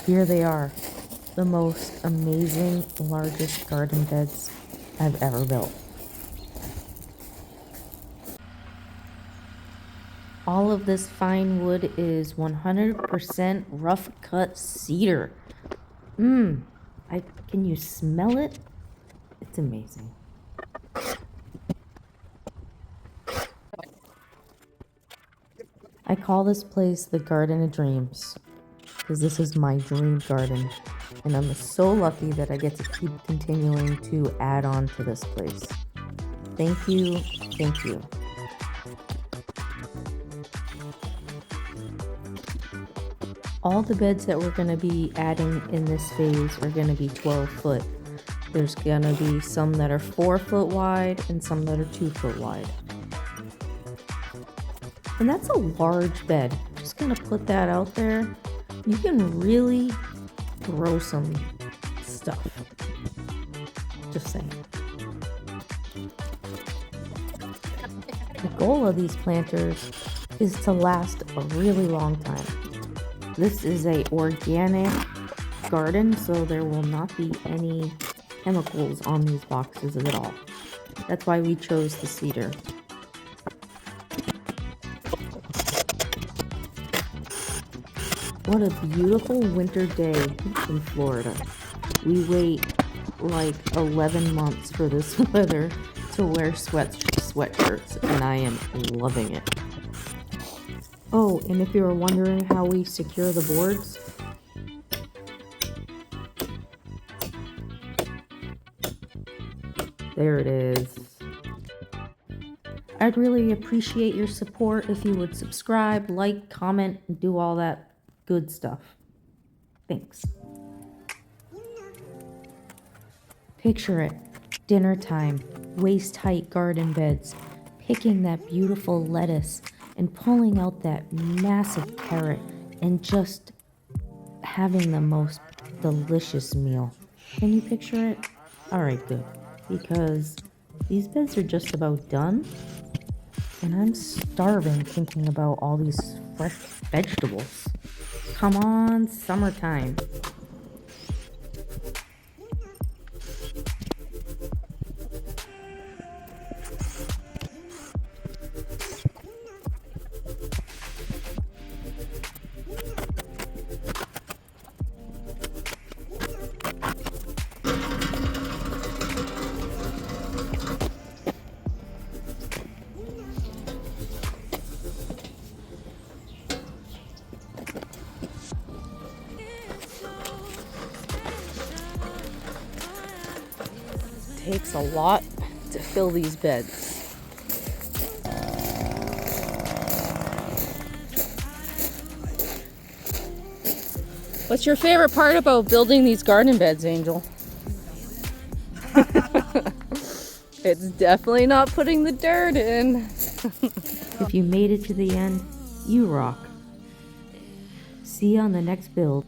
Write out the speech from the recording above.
here they are, the most amazing, largest garden beds I've ever built. All of this fine wood is 100% rough cut cedar. Can you smell it? It's amazing. I call this place the Garden of Dreams because this is my dream garden, and I'm so lucky that I get to keep continuing to add on to this place. Thank you, thank you. All the beds that we're going to be adding in this phase are going to be 12 foot. There's going to be some that are 4 foot wide and some that are 2 foot wide. And that's a large bed. Just going to put that out there. You can really grow some stuff. Just saying. The goal of these planters is to last a really long time. This is a organic garden, so there will not be any chemicals on these boxes at all. That's why we chose the cedar. What a beautiful winter day in Florida. We wait like 11 months for this weather to wear sweatshirts, and I am loving it. Oh, and if you were wondering how we secure the boards, there it is. I'd really appreciate your support if you would subscribe, like, comment, and do all that good stuff. Thanks. Picture it, dinner time, waist-height garden beds, picking that beautiful lettuce and pulling out that massive carrot and just having the most delicious meal. Can you picture it? Alright, good. Because these beds are just about done, and I'm starving thinking about all these fresh vegetables. Come on, summertime. Takes a lot to fill these beds. What's your favorite part about building these garden beds, Angel? It's definitely not putting the dirt in. If you made it to the end, you rock. See you on the next build.